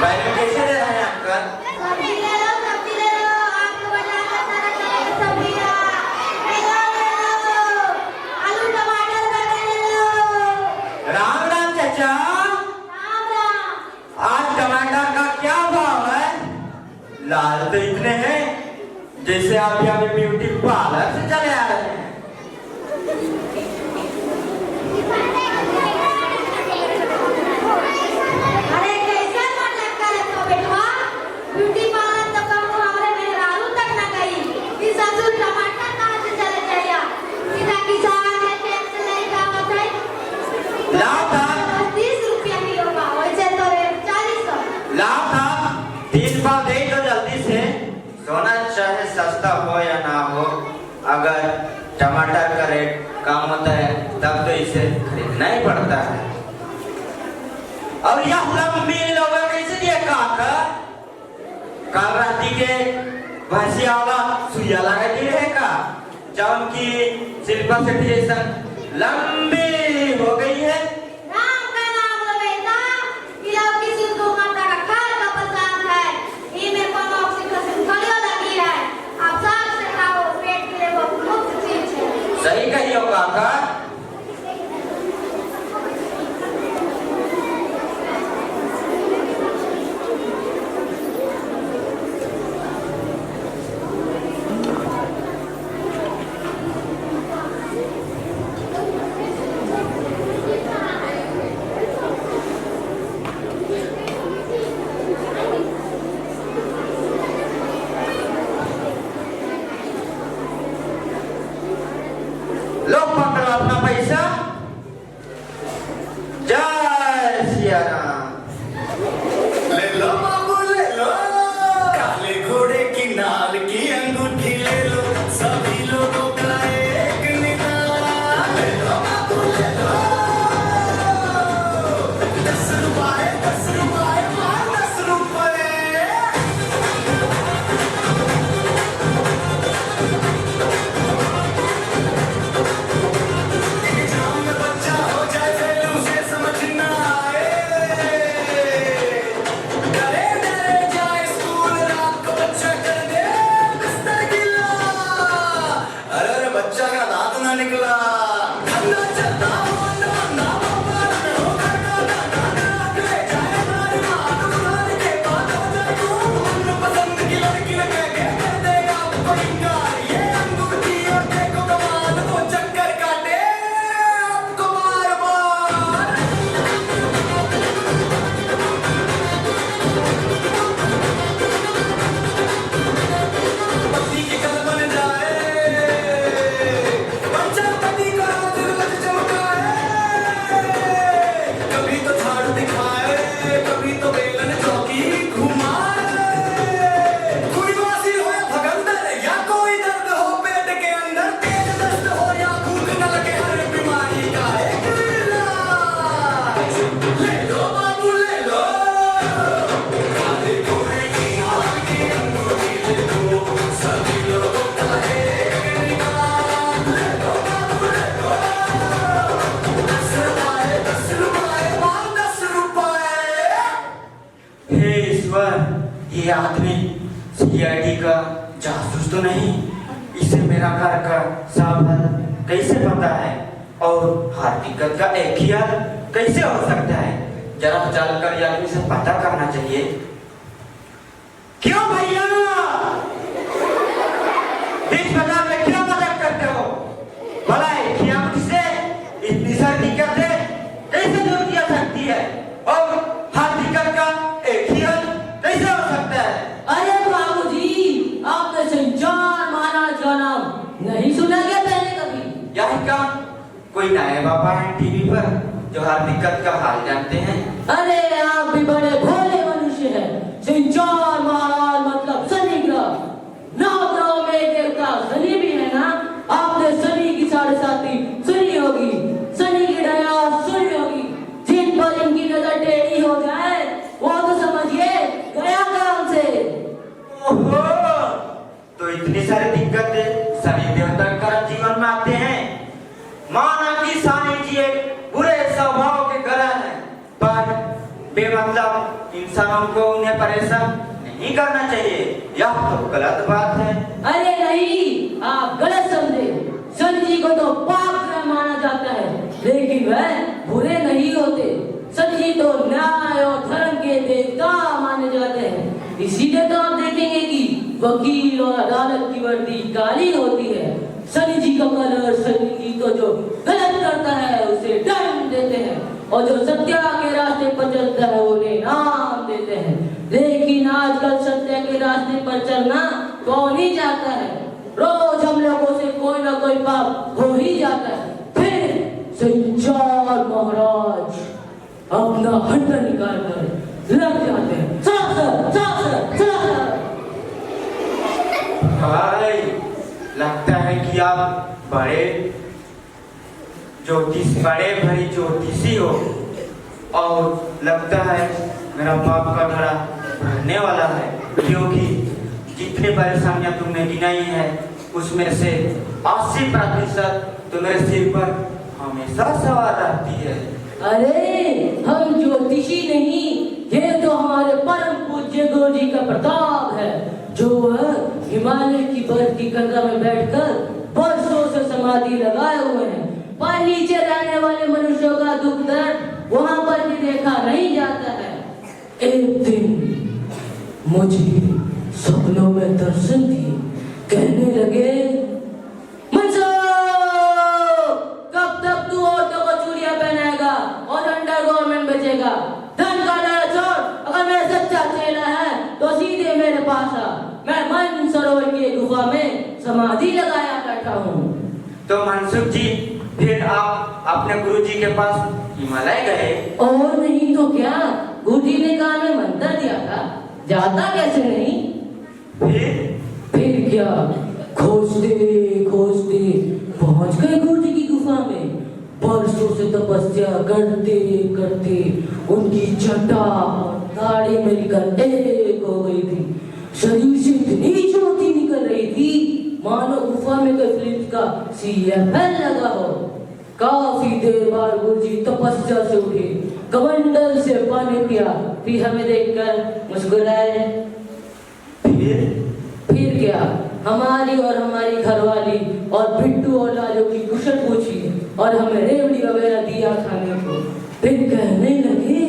बैगन कैसे दे रहे हैं अंकल? सब्जी ले लो, सब्जी ले लो, आपको बताकर सारा चलेगा सब्जी का। ले लो, आलू टमाटर बैंगन ले लो। राम राम चाचा। राम राम। आज टमाटर का क्या भाव है? लाल तो इतने हैं जैसे आप यहाँ पे ब्यूटी पार्लर से चले आ रहे हैं। अरे कैसा नाटक करे तो बेटवा, ब्यूटी पार्लर तो कम हमारे मेहरारू तक न गई। इस ससुर टमाटर कहाँ से चले जाया? सीधा किसान है, खेत से लेकर आवत है। लाभ था 30 रुपया किलो का, वैसे तो रेट 40। लाभ था 3 पाव दे दो जल्दी से। सोना चाहे सस्ता हो या ना हो, अगर टमाटर का रेट कम होता है तब तो इसे खरीदना ही पड़ता है। और यह लंबी लोग कैसे दिए काका? कल राती के भैंसिया वाला सुइया लगा दी रहेगा, जौन की शिल्पा शेट्टी जैसा लंबी हो गई है। राम का नाम लो बेटा, किलो की शुद्ध मात्रा का खाल का पसंद है। इनमें पनोक्सीटोसिन खलियो लगी है। आप साग से खाओ, पेट के लिए बहुत मुफ्त चीज है। सही कहियो काका। लो पकड़ो अपना पैसा। जय सिया राम। ले लो बाबू ले लो, काले घोड़े की नाल की अंगूठी ले लो, सभी लोगों का एक निकाल। ले लो बाबू ले लो, 10 रुपए 10 रुपए मार 10 रुपए। एग्जाम में बच्चा हो जाए फेल, उसे समझ ना आए, डरे डरे जाए स्कूल, रात को बच्चा कर दे बिस्तर गिला। अरे अरे बच्चा का दांत ना निकला। धंधा चलता हो ना बाबा ना हो करना ना ले जाए हमारे मानो खाने के बाद हो जाए तू मनपसंद की लड़की लगे के कर देगा आपको इनकार। ये अंगूठी और देखो कमाल, वो चक्कर काटे आपको बार बार। पति की कल बन जाए, बच्चा पति का रोज चमकाए। कभी तो झाड़ू दिखाए, कभी तो बेलन चौकी घुमाए। कोई वासी हो या भगंदर, या कोई दर्द हो पेट के अंदर, तेज दस्त हो या भूख न लगे, हर बीमारी का एक इलाज। ले लो बाबू ले लो, काले घोड़े की नाल की अंगूठी ले लो, सभी लोगों का एक निकाल। ले लो बाबू ले लो, 10 रुपए 10 रुपए मार 10 रुपए। हे ईश्वर, ये आदमी सीआईडी का जासूस तो नहीं? इसे मेरा घर का सब हाल कैसे पता है? और हकीकत का एक ही हाल कैसे हो सकता है? जरा चलकर ये आदमी से पता करना चाहिए। क्यों भैया, बीच बाजार में क्यों मजाक करते हो? भला एक ही आदमी से इतनी सारी दिक्कतें कैसे दूर किया सकती है? और हकीकत का एक ही हाल कैसे हो सकता है? अरे बाबूजी, आपने संचार माना जन्म नहीं सुना क्या पहले कभी? यह क्या कोई नए बाबा है टीवी पर जो हर दिक्कत का हाल जानते हैं? अरे आप भी बड़े भोले मनुष्य हैं। संचार महाराज मतलब शनि ग्रह, 9 ग्रहों में एक देवता शनि भी है ना। आपने शनि की 7.5 सुनी होगी, शनि की दया सुनी होगी। जिन पर इनकी नजर टेढ़ी हो जाए वो तो समझिए गया काम से। ओहो, तो इतनी सारी दिक्कतें सभी देवता का जीवन में आते हैं। माना कि सानी जी एक बुरे स्वभाव के ग्रह हैं, पर बेमतलब इंसानों को उन्हें परेशान नहीं करना चाहिए। यह तो गलत बात है। अरे नहीं, आप गलत समझे। सन जी को तो पाप ग्रह माना जाता है, लेकिन वह बुरे नहीं होते। सन जी तो न्याय और धर्म के देवता माने जाते हैं। इसीलिए तो आप देखेंगे कि वकील और अदालत की वर्दी काली होती है। सन जी का कलर, सन जी तो जो गलत करता है उसे दंड देते हैं, और जो सत्य के रास्ते पर चलता है उन्हें इनाम देते हैं। लेकिन आजकल सत्य के रास्ते पर चलना कौन ही चाहता है। रोज हम लोगों से कोई ना कोई पाप हो ही जाता है। फिर संचार महाराज अपना हंटर निकाल कर लग जाते हैं। भाई, लगता है कि आप बड़े भरी ज्योतिषी हो, और लगता है मेरा पाप का घड़ा भरने वाला है, क्योंकि जितनी परेशानियां तुमने गिनाई है उसमें से 80% तो मेरे सिर पर हमेशा सवार रहती है। अरे हम ज्योतिषी नहीं, ये तो हमारे परम पूज्य गुरु जी का प्रताप है, जो हिमालय की बर्फ की कंधा में बैठकर वर्षों से समाधि लगाए हुए हैं। पर नीचे रहने वाले मनुष्यों का दुख दर्द वहां पर भी देखा नहीं जाता है। एक दिन मुझे सपनों में दर्शन दिए, कहने लगे, मनसो, कब तक तू औरतों को चूड़ियां पहनाएगा और अंडर गवर्नमेंट बेचेगा? धन का लालच छोड़, अगर मेरा सच्चा चेला है तो सीधे मेरे पास आ। मैं मानसरोवर की गुफा में समाधि लगाया बैठा हूँ। तो मनसुख जी, फिर आप अपने गुरुजी के पास हिमालय गए? और नहीं तो क्या, गुरुजी ने कहा मैं मंत्र दिया था, जाता कैसे नहीं। फिर क्या, खोजते खोजते पहुंच गए गुरुजी की गुफा में। बरसों से तपस्या करते करते उनकी जटा दाढ़ी मिलकर एक हो गई थी। शरीर से इतनी ज्योति निकल रही थी मानो गुफा में कोई फिल्म का CFL लगा हो। काफी देर बाद गुरुजी तपस्या से उठे, कमंडल से पानी पिया, फिर हमें देखकर मुस्कुराए। फिर क्या, हमारी और हमारी घरवाली और बिट्टू और लालू की कुशल पूछी और हमें रेवड़ी वगैरह दिया खाने को। फिर कहने लगे,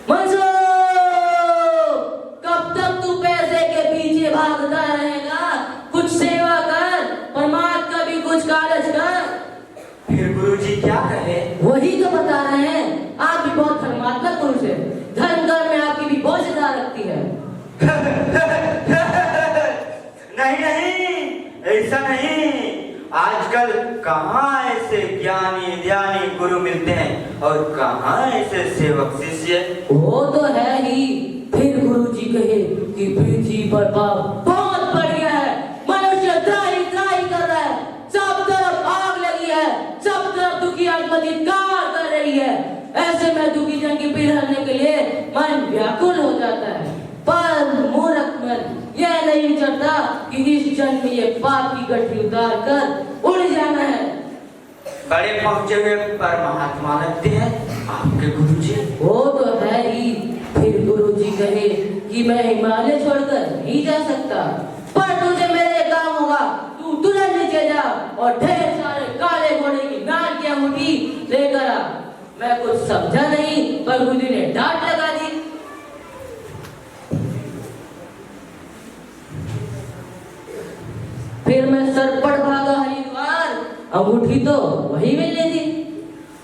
मनसो, कब तक तू पैसे के पीछे भागता रहेगा? कुछ सेवा कर, परमात्मा का भी कुछ कागज कर। फिर गुरुजी क्या कहे? वही तो बता रहे हैं, आप भी बहुत धर्मात्मक पुरुष है, धर्म कर्म में आपकी भी बहुत ज्यादा रखती है। नहीं, ऐसा नहीं। आजकल कहाँ ऐसे ज्ञानी गुरु मिलते हैं और कहाँ ऐसे सेवक शिष्य। वो तो है ही। फिर गुरुजी कहे कि पृथ्वी पर पाप बहुत बढ़ गया है, मनुष्य त्राही कर रहा है, सब तरफ आग लगी है, सब तरफ दुखी आत्मा धिक्कार कर रही है। ऐसे में दुखी जन की पीड़ हरने के लिए मन व्याकुल हो जाता है, पर मूर्ख मन यह नहीं चाहता कि इस जन्म में ये पाप की गठरी उतार कर उड़ जाना है। बड़े पहुंचे हुए परमात्मा लगते हैं आपके गुरुजी। वो तो है ही। फिर गुरुजी कहे कि मैं हिमालय छोड़कर नहीं जा सकता, पर तुझे मेरे काम होगा, तू तुरंत नीचे जा और ढेर सारे काले घोड़े की नाक की अंगूठी लेकर आ। मैं कुछ समझा नहीं, पर गुरुजी ने डांट लगा दी। फिर मैं सरपट भागा हरिद्वार, अंगूठी तो वही मिलने थी।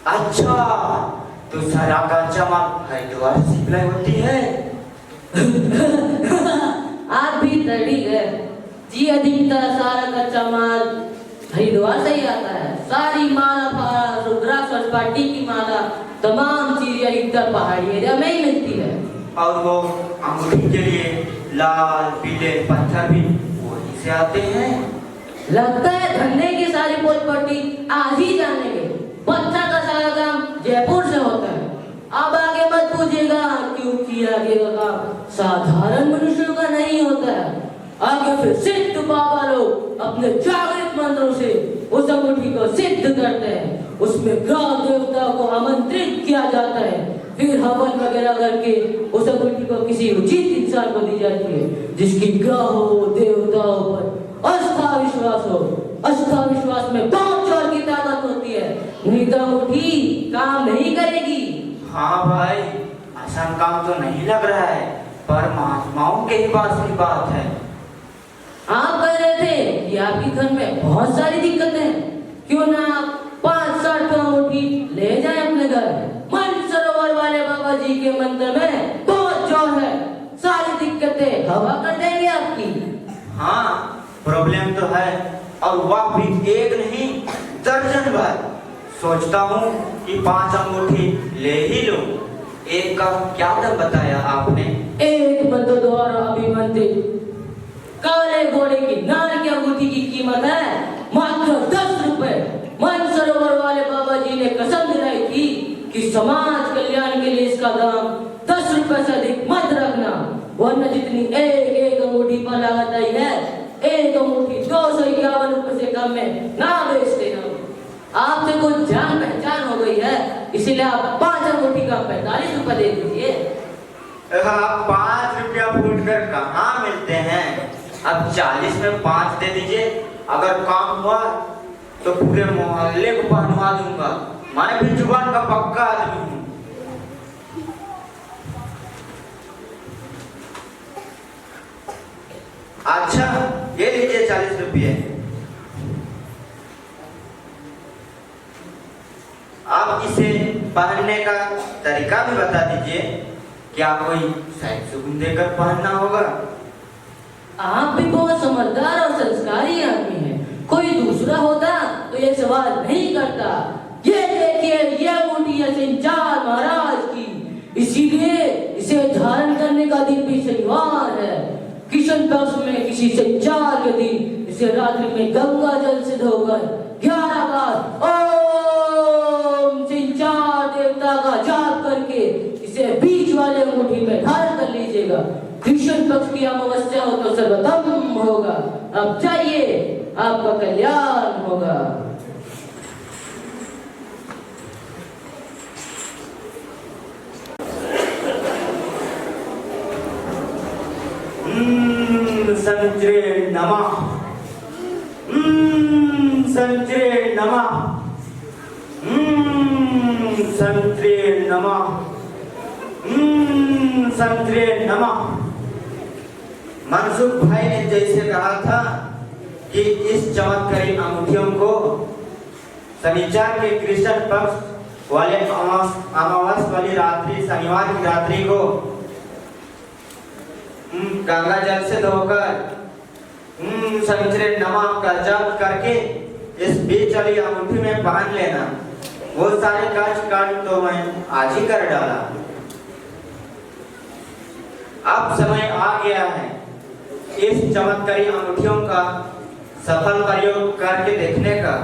अच्छा, तो सारा का जमा हरिद्वार से सप्लाई होती है। आप भी तड़ी गए जी। अधिकतर सारा कच्चा माल हरिद्वार से ही आता है। सारी माला फारा, रुद्राक्ष और स्फटिक की माला, तमाम चीजें अधिकतर पहाड़ी एरिया में ही मिलती है। और वो अंगूठी के लिए लाल पीले पत्थर भी वहीं से आते हैं। लगता है धंधे की सारी पोल पट्टी आज ही जानेंगे। पत्थर का सारा काम जयपुर से होता है। अब आगे मत पूछिएगा क्योंकि आगे का काम साधारण मनुष्यों का नहीं होता है। आगे फिर सिद्ध बाबा लोग अपने जागृत मंत्रों से उस अंगूठी को सिद्ध करते हैं। उसमें ग्रह देवता को आमंत्रित किया जाता है। फिर हवन वगैरह करके उस अंगूठी को किसी उचित इंसान को दी जाती है जिसकी ग्रहों देवताओं पर आस्था विश्वास हो। आस्था विश्वास में 5 जोर की ताकत होती है, नहीं तो अंगूठी काम नहीं करेगी। हाँ भाई, आसान काम तो नहीं लग रहा है, पर महात्माओं के ही पास की बात है। आप कह रहे थे कि आपके घर में बहुत सारी दिक्कतें हैं, क्यों ना आप 5-7 अंगूठी ले जाएं अपने घर। मानसरोवर वाले बाबा जी के मंदिर में बहुत जोर है, सारी दिक्कतें हवा कर देंगे आपकी। हाँ, प्रॉब्लम तो है, और वह भी एक नहीं दर्जन भर। सोचता हूँ कि 5 अंगूठी ले ही लूं। एक का क्या दाम बताया आपने? एक बंदो द्वारा अभिमंत्रित काले घोड़े की नाल की अंगूठी की कीमत है मात्र 10 रुपए। मानसरोवर वाले बाबा जी ने कसम दिलाई थी कि समाज कल्याण के लिए इसका दाम 10 रुपए से अधिक मत रखना, वरना जितनी एक अंगूठी पर लागत आई है, एक अंगूठी 251 रुपए से कम में ना बेचते हम। आपसे कुछ जान पहचान हो गई है, इसीलिए आप 5 अंगूठी का 45 रुपए दे दीजिए। 5 रुपया फूट कर कहाँ मिलते हैं? अब 40 में 5 दे दीजिए। अगर काम हुआ तो पूरे मोहल्ले को पहनवा दूंगा। मैं भी जुबान का पक्का आदमी हूँ। अच्छा, ये लीजिए 40 रुपये। आप इसे पहनने का तरीका भी बता दीजिए। क्या कोई साइड सुगुन देकर पहनना होगा? आप भी बहुत समझदार और संस्कारी आदमी हैं। कोई दूसरा होता तो ये सवाल नहीं करता। ये देखिए, ये अंगूठी है सिंचार महाराज की, इसीलिए इसे धारण करने का दिन भी शनिवार है। किशन पक्ष में किसी संचार के दिन इसे रात्रि में गंगा जल से धोकर 11 बार ओम सिंचार देवता का जाप करके इसे बीच वाले अंगूठी में धारण कर लीजिएगा। कृष्ण पक्ष की अमावस्या हो तो सर्वोत्तम होगा। अब जाइए, आपका कल्याण होगा। संत्रे नमः, संत्रे नमः, संत्रे नमः, संत्रे नमः। मनसुख भाई ने जैसे कहा था कि इस चमत्कारी अंगूठियों को शनिवार के कृष्ण पक्ष वाले अमावस वाली रात्रि, शनिवार की रात्रि को गंगा जल से धोकर संत्रे नमः का जाप करके इस बीच वाली अंगूठी में पहन लेना। वो सारे काज तो मैं आज ही कर डाला। अब समय आ गया है इस चमत्कारी अंगूठियों का सफल प्रयोग करके देखने का।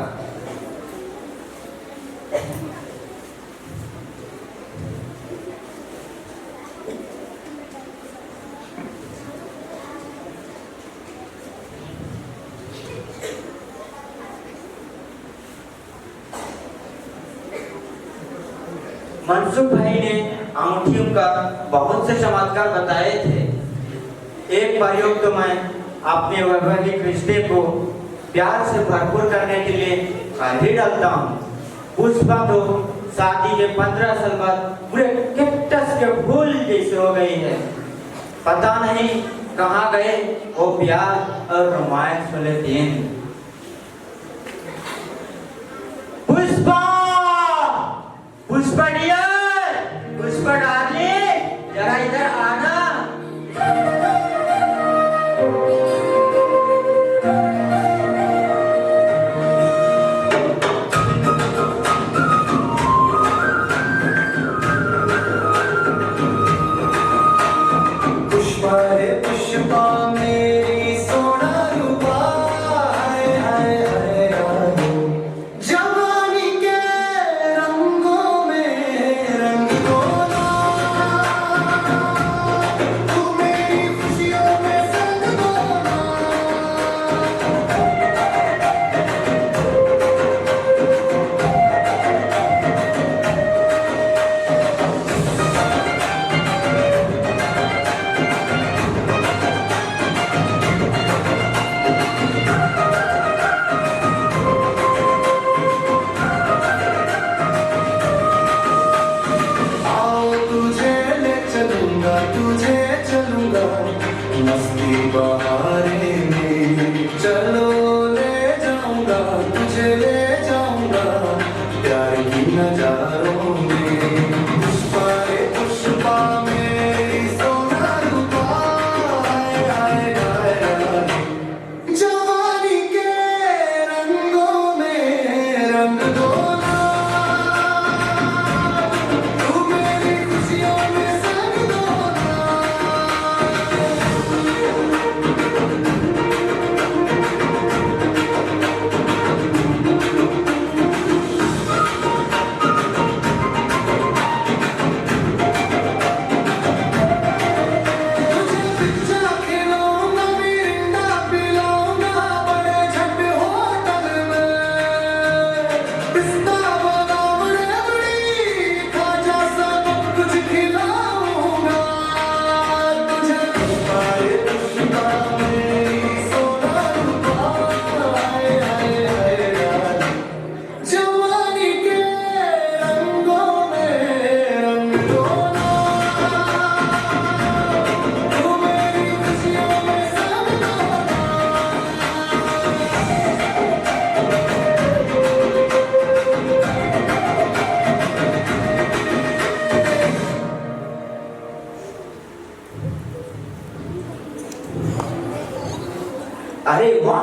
मनसुख भाई ने अंगूठियों का बहुत से चमत्कार बताए थे। एक प्रयोग तो मैं अपने वैवाहिक रिश्ते को प्यार से भरपूर करने के लिए कर ही डालता हूँ। पुष्पा तो शादी के 15 साल बाद पूरे कैक्टस के फूल जैसे हो गई है। पता नहीं कहाँ गए वो प्यार और रोमांस वाले दिन। पुष्पा, पुष्पा डियर, पुष्पा डार्लिंग, जरा इधर आना। पुष्पा रे पुष्पा मेरी सोना रूपा, हाय हाय हाय हाय। जवानी के रंगों में रंग बोला,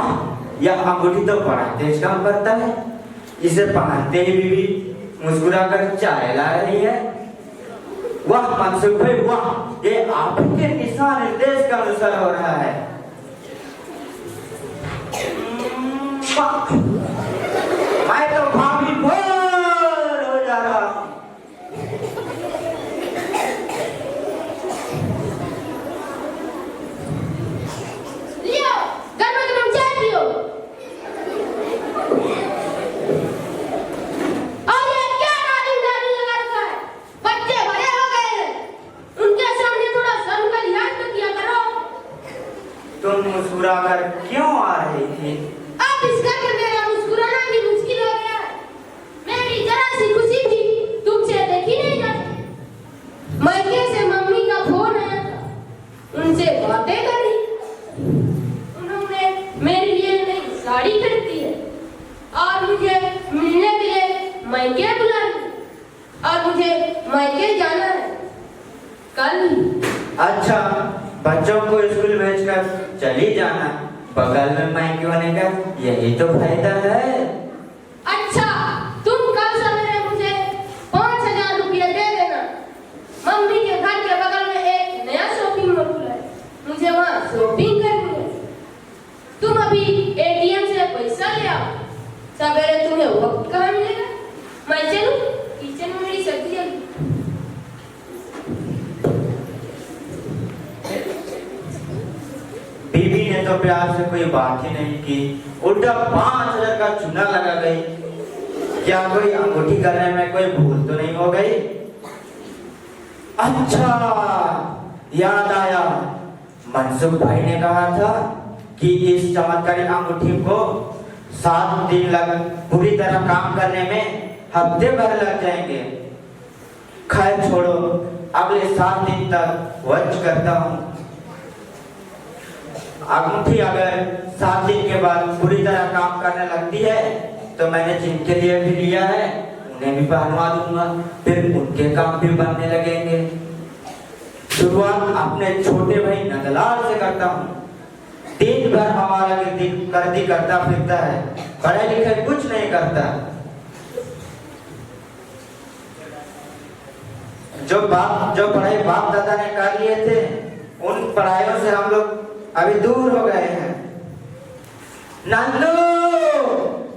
वाह, यह अंगूठी तो बड़ा तेज काम करता है। इसे पहनते ही बीवी मुस्कुरा कर चाय ला रही है। वाह मनसुख भाई वाह, ये आपके दिशा निर्देश का अनुसार हो रहा है। मैं तो भाभी बोल हो जा रहा हूं। लियो, गर्मा गर्म चाय पियो। और ये क्या नारी लगा रखा है? बच्चे बड़े हो गए हैं, उनके सामने थोड़ा शर्म का लिहाज तो किया करो। तुम मुस्कुरा कर क्यों आ रही थी? अब इस घर में मेरा मुस्कुराना भी मुश्किल हो गया है। मेरी जरा सी खुशी भी तुमसे देखी नहीं जाती। मायके से मम्मी का फोन आया था, उनसे बातें करी। उन्होंने मेरे लिए नई साड़ी खरीदी है और मुझे मिलने के लिए मायके बुला लिया और मुझे मायके जाना है कल। अच्छा, बच्चों को स्कूल भेजकर चली जाना, बगल में मायके होने का यही तो फायदा है। अच्छा, तुम कल सवेरे मुझे 5,000 रुपये दे देना। मम्मी के घर के बगल में एक नया शॉपिंग मॉल खुला है, मुझे वहाँ शॉपिंग करनी है। तुम अभी एटीएम से पैसा ले आओ, सवेरे तुम्हें वक्त कहाँ मिलेगा? मैं चलूं? किचन में मेरी सब्जी जल। बीबी ने तो प्यार से कोई बात ही नहीं की, उल्टा 5,000 का चूना लगा गई। क्या कोई अंगूठी करने में कोई भूल तो नहीं हो गई? अच्छा, याद आया, मनसुख भाई ने कहा था कि इस चमत्कारी अंगूठी को 7 दिन लग पूरी तरह काम करने में हफ्ते भर लग जाएंगे। खैर छोड़ो, अगले 7 दिन तक वंच करता हूँ। अंगूठी अगर 7 दिन के बाद पूरी तरह काम करने लगती है तो मैंने जिनके लिए भी लिया है उन्हें भी पहनवा दूंगा, फिर उनके काम भी बनने लगेंगे। शुरुआत अपने छोटे भाई नंदलाल से करता हूँ। दिन भर हमारा गर्दी करता फिरता है, पढ़ाई लिखाई कुछ नहीं करता। जो पढ़ाई बाप दादा ने कर लिए थे, उन पढ़ाइयों से हम लोग अभी दूर हो गए हैं। नंदू,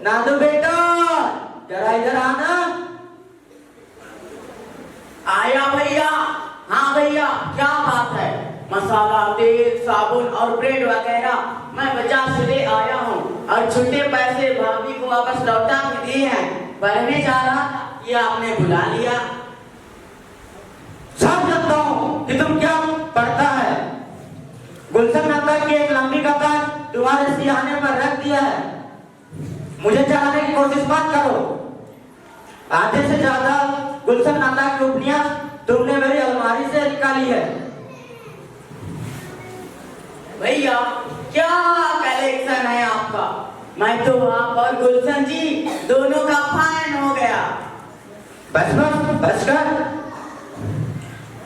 नंदू बेटा, जरा इधर आना। आया भैया। हाँ भैया, क्या बात है? मसाला, तेल, साबुन और ब्रेड वगैरह मैं बाजार से ले आया हूँ और छुट्टे पैसे भाभी को वापस लौटा के दिए हैं। पढ़ने जा रहा था, ये आपने बुला लिया। सब जानता हूँ कि तुम क्या पढ़ता है। गुलशन नंदा की एक लंबी कतार तुम्हारे सिरहाने पर रख दिया है। मुझे चलाने की कोशिश मत करो। आधे से ज्यादा गुलशन नंदा की उपनियां तुमने मेरी अलमारी से निकाली है। भैया, क्या कलेक्शन है आपका? मैं तो आप और गुलशन जी दोनों का फैन हो गया। बस बस बस कर।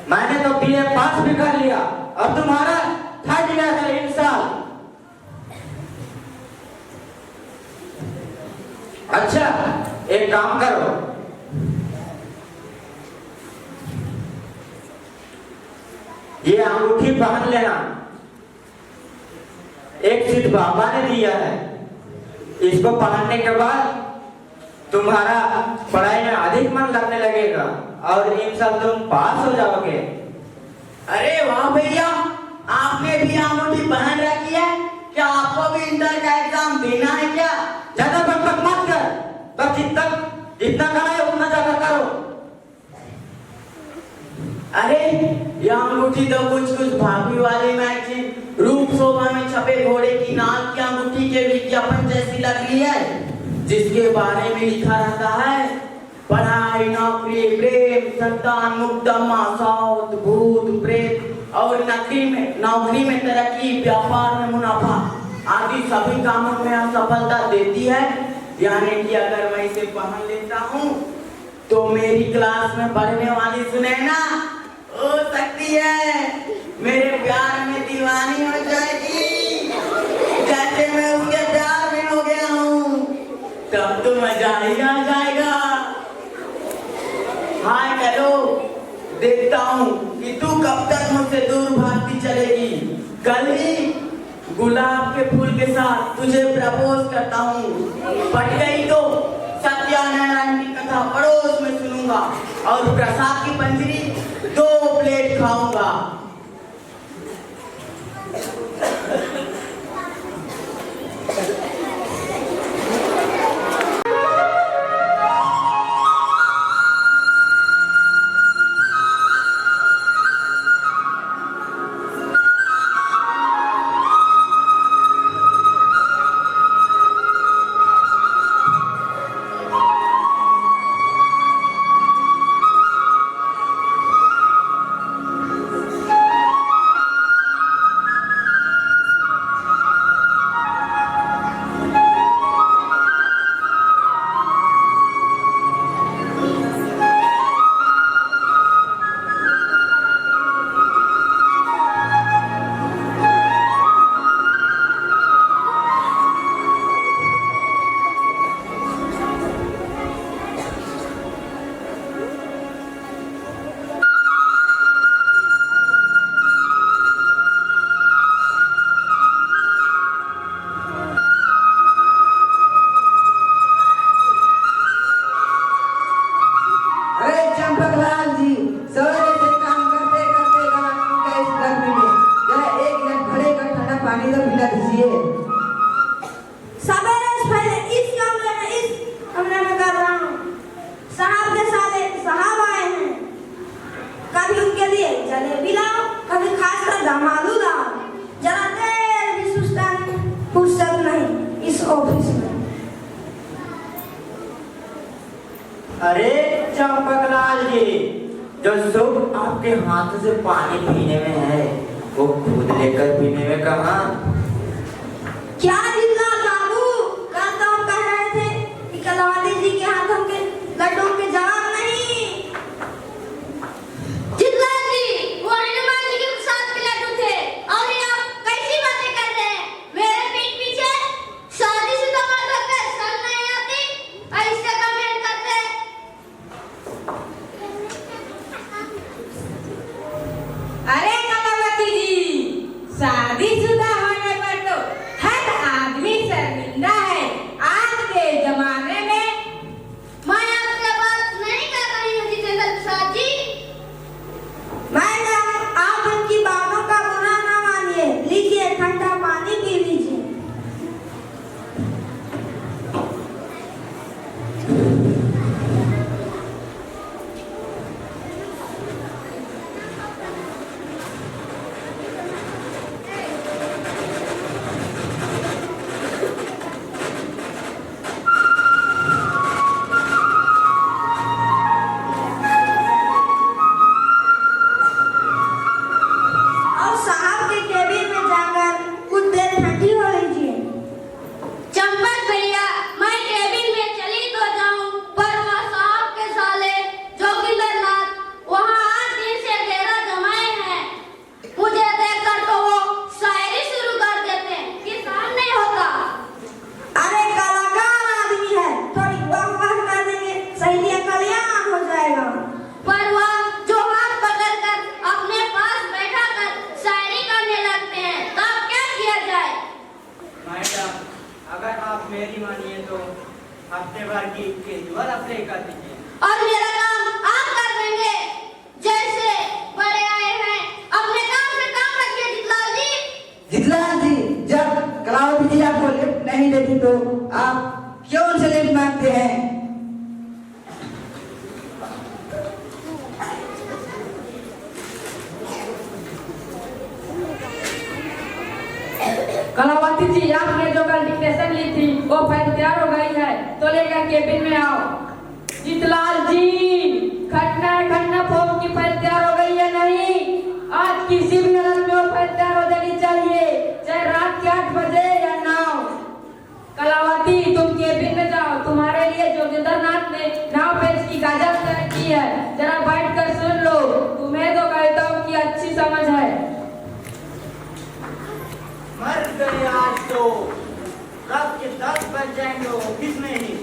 मैंने तो बीए पास भी कर लिया और तुम्हारा थर्ड ईयर है इन साल। अच्छा, एक काम करो, ये अंगूठी पहन लेना। एक सिद्ध बाबा ने दिया है। इसको पहनने के बाद तुम्हारा पढ़ाई में अधिक मन लगने लगेगा और इन साल तुम पास हो जाओगे। अरे वाह भैया, आपने भी अंगूठी पहन रखी है। क्या आपको भी इंटर का एग्जाम देना है क्या? ज्यादा बकबक मत कर, बस जितना करना है उतना ज्यादा करो। अरे ये अंगूठी तो कुछ भाभी वाले मैगजीन रूप शोभा में छपे घोड़े की नाक की अंगूठी के विज्ञापन जैसी लग रही है, जिसके बारे में लिखा रहता है पढ़ाई, नौकरी, प्रेम, संतान, मुकदमा, साउथ, भूत, प्रेत और नौकरी में तरक्की, व्यापार में मुनाफा आदि सभी कामों में असफलता देती है। यानी कि अगर मैं इसे पहन लेता हूँ तो मेरी क्लास में पढ़ने वाली सुनैना हो सकती है मेरे प्यार में दीवानी हो जाएगी, जैसे मैं उसके तो मजा ही आ जाएगा। हाय हेलो, देखता हूँ कि तू कब तक मुझसे दूर भागती चलेगी। कल ही गुलाब के फूल के साथ तुझे प्रपोज करता हूँ। पट गई तो सत्यानारायण की कथा पड़ोस में सुनूंगा और प्रसाद की पंजरी 2 प्लेट खाऊंगा। सवेरे से पहले इस कमरे में कर रहा हूँ। साहब के साथ एक साहब आए हैं। कभी उनके लिए जलेबी लाओ, कभी खासकर दमालू लाओ। जरा देर भी फुर्सत नहीं इस ऑफिस में। अरे चंपकलाल जी, जो सुख आपके हाथ से पानी पीने में है वो खुद लेकर पीने में कहाँ? क्या जितलाल बाबू, कल तो हम कह रहे थे कि कलावती जी के हाथों के लड्डू के जवाब नहीं। जितलाल जी, वो हनुमान जी के प्रसाद के लड्डू थे। और ये आप कैसी बातें कर रहे हैं? मेरे पीठ पीछे शादी से तो मत होकर शर्म नहीं आती? ऐसे कमेंट करते। अरे कलावती जी, शादीशुदा होने पर तो हर आदमी शर्मिंदा है आज के जमाने में। मैं आपसे बात नहीं कर रही हूँ जितेंद्र प्रसाद जी। मैडम, आप उनकी बातों का बुरा ना मानिए। लीजिए ठंडा पानी पी लीजिए। और साहब के केबिन में जाकर कुछ देर ठंडी हो लीजिए। चंपक भैया, मैं केबिन में चली तो जाऊं, पर वह साहब के साले जोगिंदरनाथ वहाँ 8 दिन से डेरा जमाए हैं। मुझे देखकर तो वो शायरी शुरू कर देते हैं कि काम नहीं होता। अरे कलाकार आदमी है, थोड़ी वाह कर देंगे, सही कल्याण हो जाएगा। पर वह जो हाथ पकड़कर अपने पास बैठा कर शायरी करने लगते हैं, तब क्या किया जाए? मैडम, अगर आप मेरी मानिए तो हफ्ते भर की केजुअल अप्लाई कर दीजिए। और मेरा काम आप कर देंगे। जैसे बड़े आए हैं, अपने काम से काम रखिए जितलाल जी। जितलाल जी, जब कलावती जी आपको लिफ्ट नहीं देती तो आप क्यों उनसे लिफ्ट मांगते हैं? कलावती जी, आपने जो कल डिक्टेशन ली थी वो फाइल तैयार हो गई है, तो लेकर केबिन में आओ। जितलाल जी, खन्ना फॉर्म की फाइल तैयार हो गई है नहीं? आज किसी भी हालत में वो फाइल तैयार हो जानी चाहिए, चाहे रात के 8 बजे या 9। कलावती, तुम केबिन में जाओ। तुम्हारे लिए जोगिंदरनाथ ने नाव पेज की गाजर तैयार की है, जरा बैठ कर सुन लो। तुम्हें तो कहता हूँ कि अच्छी समझ है। मर गए आज तो रात के 10 बज जाएंगे ऑफिस में ही।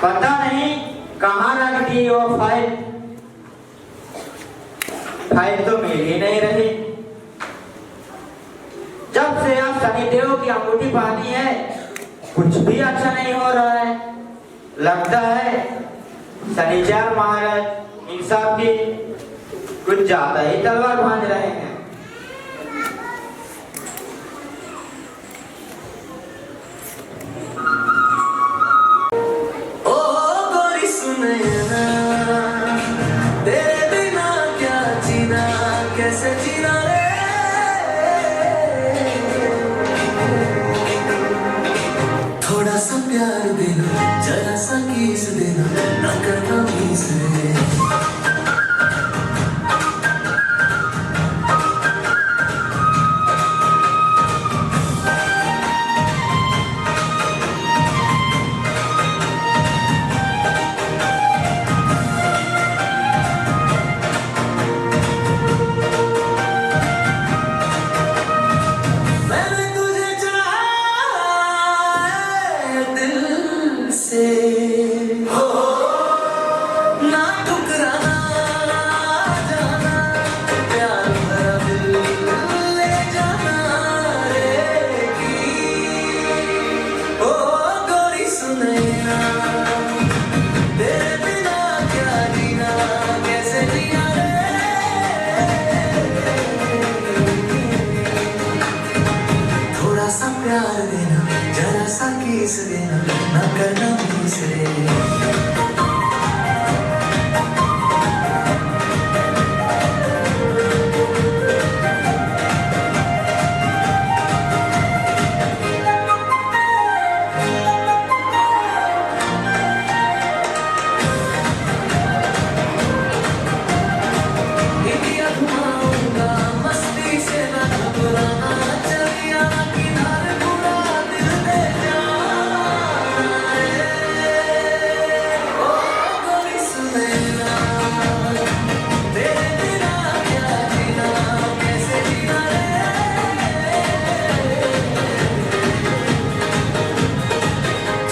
पता नहीं कहाँ रख दी वो फाइल। फाइल तो मिल ही नहीं रही। जब से आप शनिदेव की अंगूठी पहनी है कुछ भी अच्छा नहीं हो रहा है। लगता है शनिचार महाराज इन सब की कुछ ज्यादा ही तलवार भांज रहे हैं। ओ गोरी सुनैना, तेरे बिना क्या जीना, कैसे जीना रे। थोड़ा सा प्यार देना, जरा सा किस देना, ना करना मिस रे। मैंने तुझे चाहा है दिल से, हो ना ठुकराना जाना, प्यार भरा दिल ले जाना रे की। ओ गोरी सुनैना, तेरे बिना क्या जीना, कैसे जीना रे। थोड़ा सा प्यार देना, जरा सा किस देना, ना करना मिस रे। इंडिया घुमाऊंगा मस्ती से ना घबराना, चलिया किनारे पूरा दिल दे जाना रे। ओ गोरी सुनैना, तेरे बिना क्या जीना, कैसे जीना रे।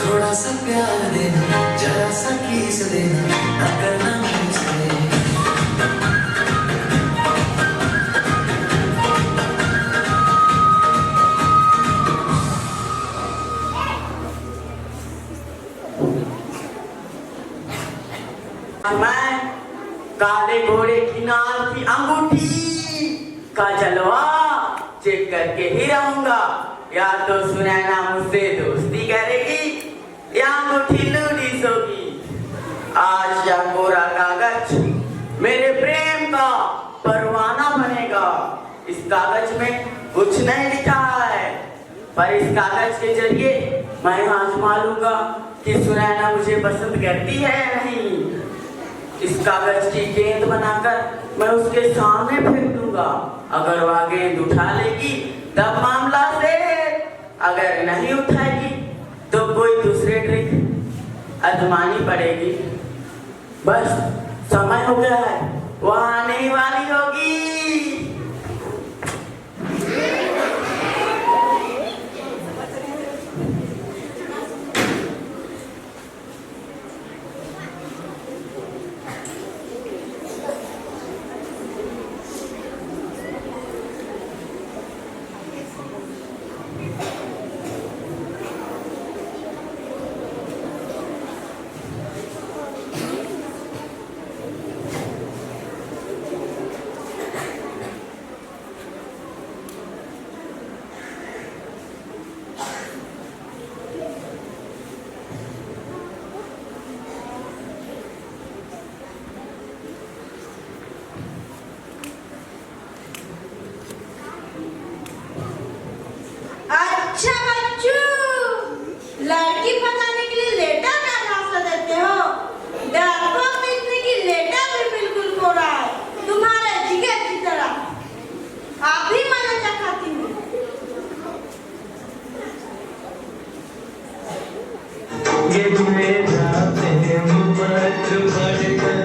थोड़ा सा प्यार देना, जरा सा किस देना, ना करना मिस रे। मैं काले घोड़े की नाल की अंगूठी का जलवा चेक करके ही रहूंगा। या तो सुनैना मुझसे दोस्ती करेगी या अंगूठी लूटी सोगी। आज या कोरा कागज मेरे प्रेम का परवाना बनेगा। इस कागज में कुछ नहीं लिखा है, पर इस कागज के जरिए मैं आजमा लूंगा कि सुनैना मुझे पसंद करती है या नहीं। इस कागज की गेंद बनाकर मैं उसके सामने फेंक दूंगा। अगर वह गेंद उठा लेगी तब मामला से, अगर नहीं उठाएगी तो कोई दूसरे ट्रिक आजमानी पड़ेगी। बस समय हो गया है, वह आने ही वाली होगी। अच्छा बच्चू, लड़की पटाने के लिए लेटर का रास्ता देते हो। डरपोक देखने की लेटर भी बिल्कुल कोरा है, तुम्हारे जिगर की तरह। आप भी माना चाहती हूँ। ये मेरा प्रेम मत भड़कन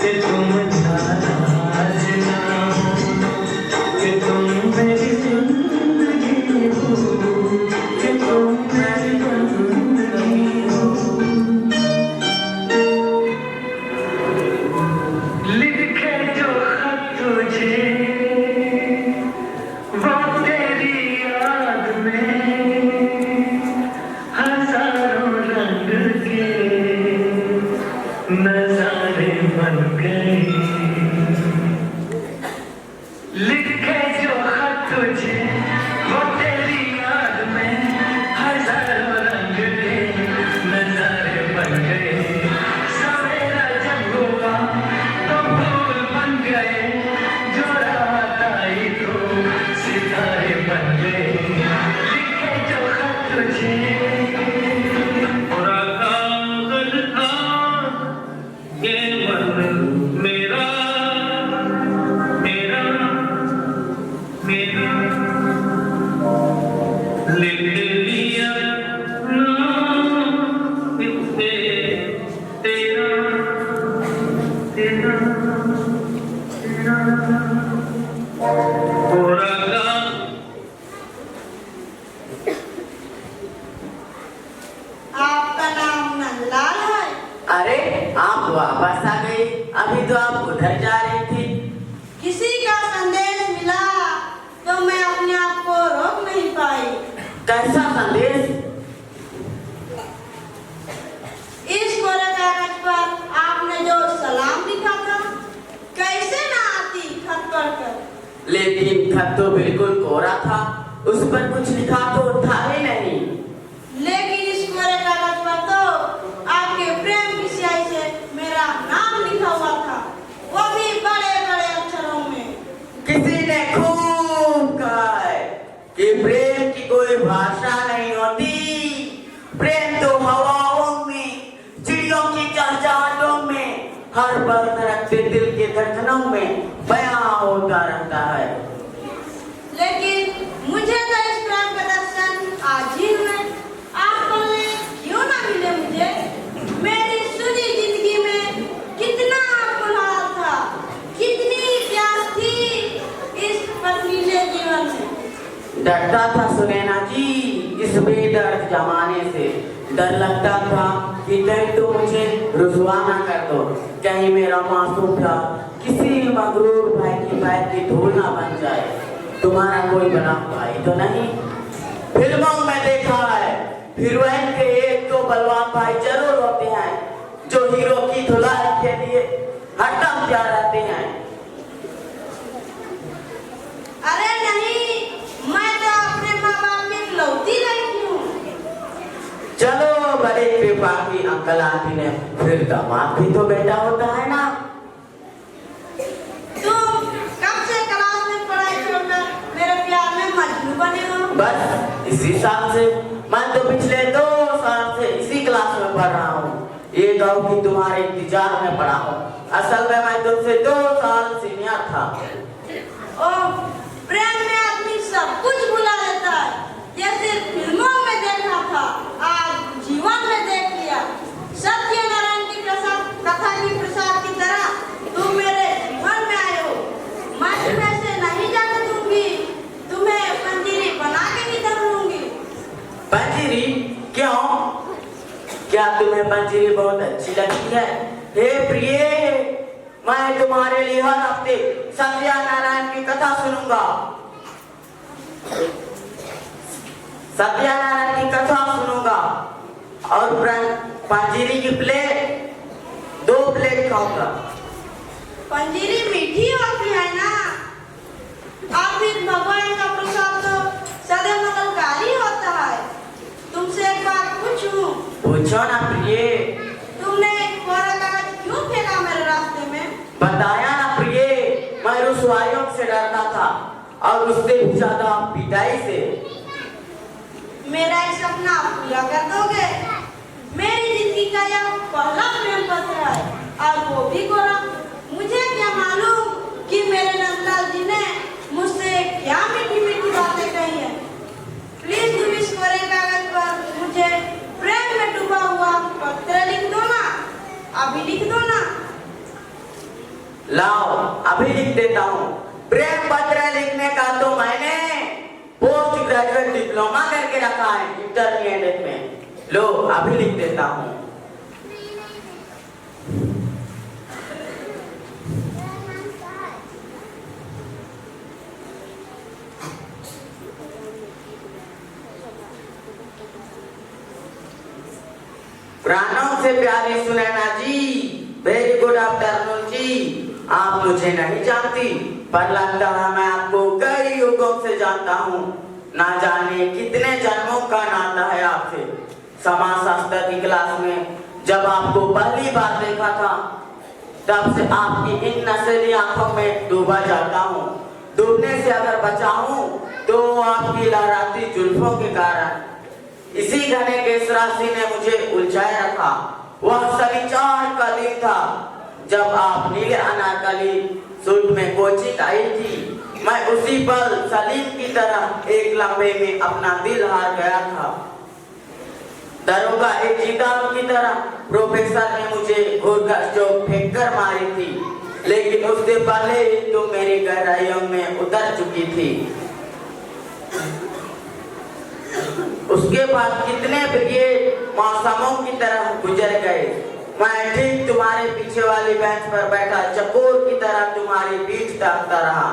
कि तुम नाराज ना हो, कि तुम मेरी जिंदगी हो, कि तुम मेरी जिंदगी हो। आपका नाम नंदलाल है? अरे आप वापस आ गई, अभी तो आप उधर जा रही थी। किसी का संदेश मिला तो मैं अपने आप को रोक नहीं पाई। कैसा संदेश? इस कोरे कागज पर आपने जो सलाम लिखा था, कैसे ना आती खत पढ़कर। लेकिन खत तो बिल्कुल कोरा था, उस पर कुछ लिखा तो था ही नहीं। लेकिन इस कोरे कागज पर तो आपके प्रेम की स्याही से मेरा नाम लिखा हुआ था, वो भी बड़े बड़े अक्षरों में। किसी ने खूब कहा है कि प्रेम की कोई भाषा नहीं होती, प्रेम तो हवाओं में, चिड़ियों की चहचहाटों में, हर पल धड़कते दिल के धड़कनों में बयां होता रहता है। लेकिन मुझे तो इस प्रेम का दर्शन आज ही हुआ। आप बोले क्यों ना मिले मुझे? मेरी सुनी जिंदगी में कितना बुलावा था, कितनी प्यास थी इस बर्फीले जीवन में। डरता था सुनैना जी इस बेदर्द जमाने से। डर लगता था कि कहीं तो मुझे रुसवा ना कर दो, कहीं मेरा मासूम प्यार किसी मगरूर भाई की पैर की धूल ना बन जाए। तुम्हारा कोई बना भाई तो नहीं? फिल्मों में देखा है हीरोइन के एक तो बलवान भाई जरूर होते हैं जो हीरो की धुलाई के लिए हरदम तैयार रहते हैं। अरे नहीं, मैं तो अपने माँ बाप की इकलौती लड़की हूँ। चलो बड़े कृपा की अंकल आंटी ने, फिर दामाद भी तो बेटा होता है ना। तुम कब से क्लास में पढ़ाई छोड़कर मेरे प्यार में मजनू बने हो? बस इसी साल से। मैं तो पिछले 2 साल से इसी क्लास में पढ़ रहा हूँ। ये गाँव की तुम्हारे इंतजार में पढ़ा हूँ। असल में मैं तुमसे 2 साल सीनियर था। ओह, प्रेम में आदमी सब कुछ भुला लेता है। ये सिर्फ फिल्मों में देखा था, आज जीवन में देख लिया। सत्यनारायण की कथा की प्रसाद की तरह तुम मेरे जीवन में आए हो। मैं तुम्हें से नहीं जाने दूंगी, तुम्हें पंजीरी बना के ही धर लूंगी। पंजीरी? क्यों? क्या तुम्हें पंजीरी बहुत अच्छी लगती है? हे प्रिय, मैं तुम्हारे लिए हर हफ्ते सत्यनारायण की कथा सुनूंगा। सत्यनारायण की कथा सुनूंगा और पंजीरी की प्लेट 2 प्लेट खाऊंगा। पंजीरी मीठी होती है ना, और फिर भगवान का प्रसाद तो सदा मंगलकारी होता है। तुमसे एक बात पूछूं? पूछो ना प्रिय। तुमने कोरा कागज क्यों फेंका मेरे रास्ते में? बताया ना प्रिय, मैं रुसवाइयों से डरता था और उससे भी ज्यादा पिटाई से। मेरा एक सपना पूरा कर दोगे? मेरी जिंदगी का यह पहला प्रेम पत्र है, और वो भी कोरा। मुझे क्या मालूम कि मेरे नंदलाल जी ने मुझसे क्या मीठी मीठी बातें कही है। प्लीज तुम इस कोरे कागज पर मुझे प्रेम में डूबा हुआ पत्र लिख दो ना, अभी लिख दो ना। लाओ अभी लिख देता हूँ। प्रेम पत्र लिखने का तो मैंने पोस्ट ग्रेजुएट डिप्लोमा करके रखा है इंटरमीडिएट में। लो अभी लिख देता हूँ। प्राणों से प्यारी सुनैना जी, वेरी गुड आफ्टरनून जी। आप मुझे नहीं जानती, पर लगता है मैं आपको कई युगों से जानता हूँ। ना जाने कितने जन्मों का नाता है आपसे। समाज शास्त्र की क्लास में जब आपको पहली बार देखा था, तब से आपकी इन नशीली आंखों में डूबा जाता हूँ। डूबने से अगर बचा हूँ तो आपकी लहराती जुल्फों के कारण। इसी घने केस राशि ने मुझे उलझाए रखा। वह शनिवार का दिन था जब आप नीले अनारकली सूट में कोचिंग आई थी। मैं उसी पल सलीम की तरह एक लम्हे में अपना दिल हार गया था। दरोगा एक जीताम की तरह प्रोफेसर ने मुझे घूरकर चौक फेंक कर मारी थी, लेकिन उससे पहले ही तुम मेरी गहराइयों में उतर चुकी थी। उसके बाद कितने ब्रिगेड मौसमों की तरह गुजर गए। मैं ठीक तुम्हारे पीछे वाली बेंच पर बैठा चकोर की तरह तुम्हारी पीठ ताकता रहा।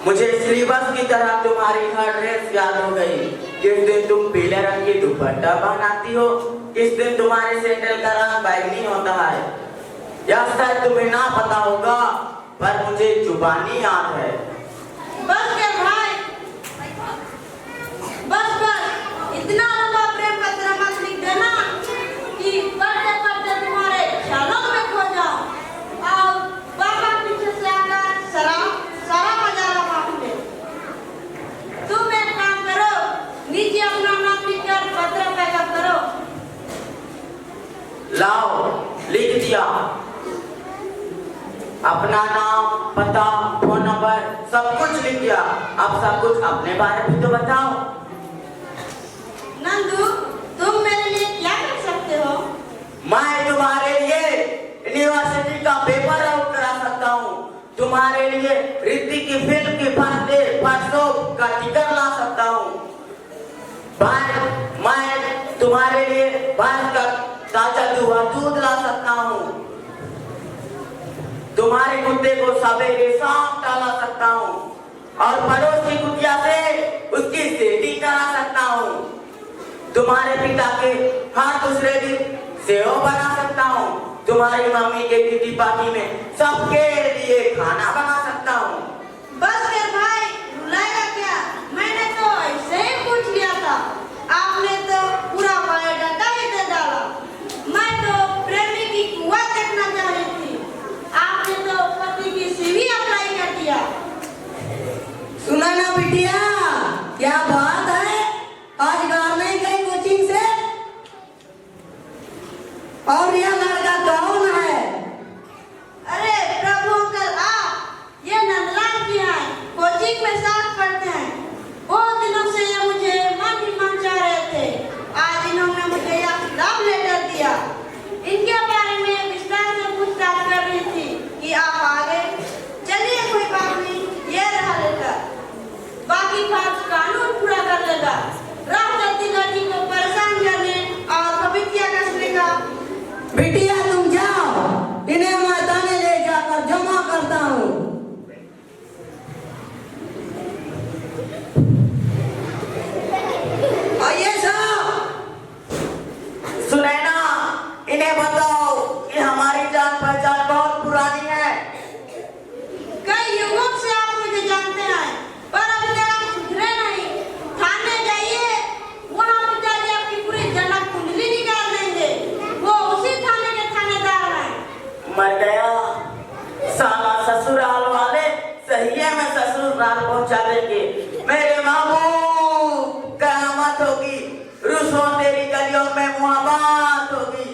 मुझे सिलेबस की तरह तुम्हारी हर ड्रेस याद हो गई। किस दिन तुम पीले रंग की दुपट्टा पहनाती हो, किस दिन तुम्हारे सैंडल का रंग बैंगनी होता है। यह शायद तुम्हें ना पता होगा, पर मुझे जुबानी याद है। बस कर भाई, बस इतना लंबा प्रेम पत्र मत लिख देना कि पढ़ते पढ़ते तुम्हारे ख्यालों में खो जाओ और बाबा पीछे से आकर सारा मजा माफ ले। तुम एक काम करो, नीचे अपना नाम लिखकर पत्र पैकअप करो। लाओ, लिख दिया। अपना नाम, पता, फोन नंबर सब कुछ लिख दिया। अब सब कुछ अपने बारे में तो बताओ। नंदू, तुम मेरे लिए क्या कर सकते हो? मैं तुम्हारे लिए यूनिवर्सिटी का पेपर आउट करा सकता हूँ। तुम्हारे लिए ऋतिक की फिल्म की फर्स्ट शो का टिकट ला सकता हूँ। मैं तुम्हारे लिए भैंस का ताजा दूध ला सकता हूँ। तुम्हारे कुत्ते को सवेरे शाम टाला सकता हूँ और पड़ोस की कुतिया से उसकी सेटिंग करा सकता हूँ। तुम्हारे पिता के हर दूसरे दिन सेव बना सकता हूँ। तुम्हारी मम्मी के किटी पार्टी में सबके लिए खाना बना सकता हूँ। बस कर भाई, रुलाएगा क्या? मैंने तो ऐसे ही पूछ लिया था, आपने तो पूरा बायोडाटा ही दे डाला। मैं तो प्रेमी की कुआ देखना चाह रही थी, आपने तो पति की सीवी अप्लाई कर दिया। सुना ना बिटिया, क्या बात है? आज घर नहीं गई कोचिंग से? और यह लड़का कौन है? अरे प्रभु अंकल, आप ये नंदलाल जी हैं, कोचिंग में साथ पढ़ते हैं। बहुत दिनों से ये मुझे मन चाह रहे थे। आज इन्होंने मुझे यह लव लेटर दिया। इनके बारे में विस्तार से पूछताछ कर रही थी कि आप आ गए। चलिए कोई बात नहीं, ये रहा लेटर। बाकी बात कानून पूरा कर लेगा। राह चलती लड़की को परेशान करने और पवित्रिया कसने का। बिटिया तुम जाओ, इन्हें मैं थाने ले जाकर जमा करता हूँ। आइए साहब। सुनैना, इन्हें बताओ कि हमारी जान पहचान बहुत पुरानी है। कई युगों से आप मुझे जानते हैं, पर अभी तक आप सुधरे नहीं। थाने जाइए, वहाँ पिताजी आपकी पूरी जन्नत कुंडली निकाल देंगे। वो उसी थाने के थानेदार हैं। मर गया साला ससुराल वाले, सही है मैं ससुराल पहुंचा देंगे। मेरे महबूब कयामत होगी, रुसवा तेरी गलियों में मुहब्बत होगी।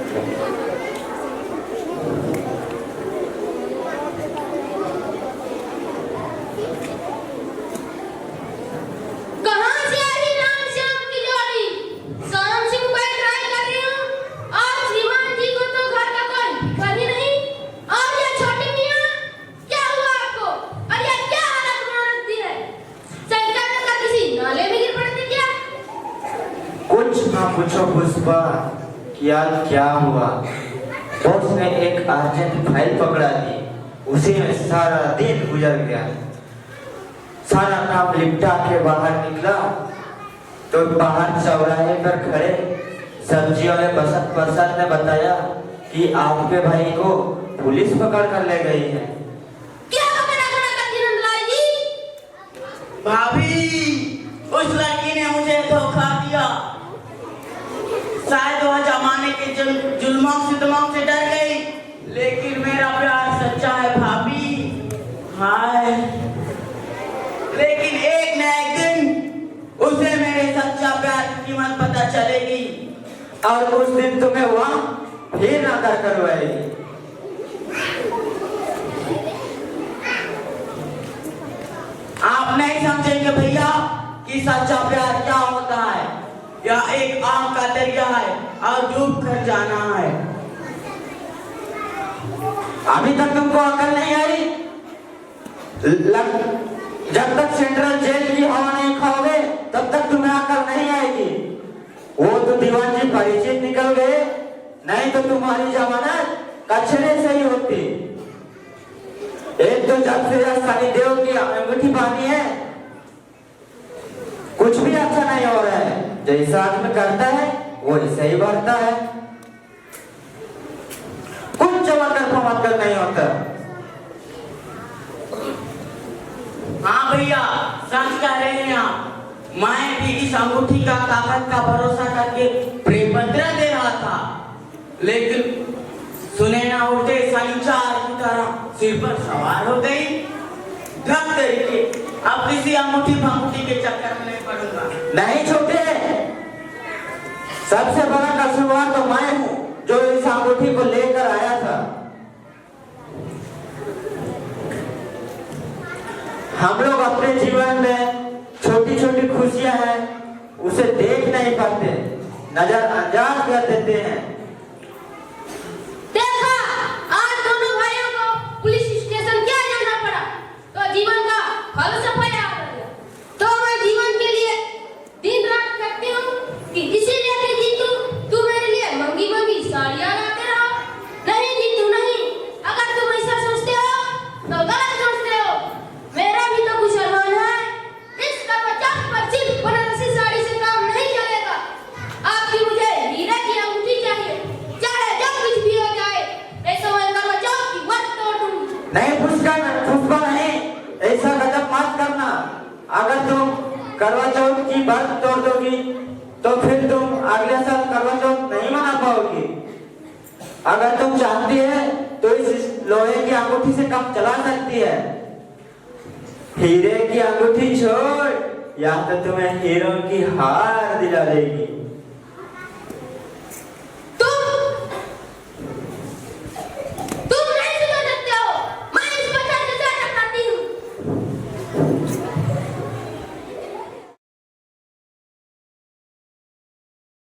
कहाँ से आई राम श्याम की जोड़ी? सोनम सिंह को ट्राई कर रही हूँ और श्रीमान जी को तो घर का कोई फिक्र ही नहीं। और ये छोटी मियाँ, क्या हुआ आपको? और ये क्या हालत बना रखती है? शंकर का किसी नाले में गिर पड़ती क्या? कुछ ना पूछो पुष्पा, क्या हुआ? बॉस ने एक अर्जेंट फाइल पकड़ा दी, उसी में सारा दिन गुजर गया। सारा काम लिपटा के बाहर निकला तो बाहर चौराहे पर खड़े सब्जियों में बसंत प्रसाद ने बताया कि आपके भाई को पुलिस पकड़ कर ले गई है। क्या पकड़ा खड़ा करती नंदलाल जी? भाभी, उस लड़की ने मुझे धोखा दिया। शायद वह जमाने के जुल्मों सितमों से डर गई, लेकिन मेरा प्यार सच्चा है भाभी। हाय, लेकिन एक न एक दिन उसे मेरे सच्चा प्यार की कीमत पता चलेगी और उस दिन तुम्हें वहाँ फिर अदा करवाएगी। आप नहीं समझेंगे भैया कि सच्चा प्यार क्या होता है। यह एक आग का दरिया है और डूब कर जाना है। अभी तक तुमको अकल नहीं आई? जब तक सेंट्रल जेल की हवा नहीं खाओगे तब तक तुम्हें अकल नहीं आएगी। वो तो दीवान जी परिचित निकल गए, नहीं तो तुम्हारी जमानत कचरे से ही होती। एक तो जब से सनी देओल की अंगूठी बांधी है, कुछ भी अच्छा नहीं हो रहा है। जैसा आदमी करता है वो ऐसे ही बढ़ता है, कुछ जमाकर फमाकर नहीं होता। हाँ भैया, सच कह रहे हैं आप। मैं भी इस अंगूठी का ताकत का भरोसा करके प्रेम पत्र दे रहा था, लेकिन सुने ना उल्टे शनिचार की तरह सिर पर सवार हो गई। ढंग तरीके, अब किसी अंगूठी भंगूठी के चक्कर में नहीं पड़ूंगा। नहीं छोटे, सबसे बड़ा कसूरवार तो मैं हूँ जो इस अंगूठी को लेकर आया था। हम लोग अपने जीवन में छोटी छोटी खुशियां हैं उसे देख नहीं पाते, नजरअंदाज कर देते हैं। देखा, आज दोनों भाइयों को पुलिस स्टेशन क्या जाना पड़ा तो जीवन का फल सफाया हो गया। तो मैं जीवन के लिए दिन रात करती हूँ कि इसीलिए कि जीतू तू मेरे लिए महंगी महंगी साड़ियाँ लाते रहो। नहीं जीतू नहीं, अगर तुम ऐसा सोचते हो तो गलत सोचते हो। मेरा भी तो कुछ अरमान है। इस कर्मचारी पर सिर्फ बनारसी साड़ी से काम नहीं चलेगा। आपकी मुझे हीरे की अंगूठी चाहिए, चाहे जो कुछ भी हो जाए। ऐसा मैं कर्मचारी की मत तोड़ दूंगी। नहीं पुष्पा नहीं, ऐसा गजब मत करना। अगर तुम करवा चौथ की बात तोड़ दोगी तो फिर तुम अगले साल करवा चौथ नहीं मना पाओगी। अगर तुम चाहती है तो इस लोहे की अंगूठी से काम चला सकती है। हीरे की अंगूठी छोड़, या तो तुम्हें हीरो की हार दिला देगी।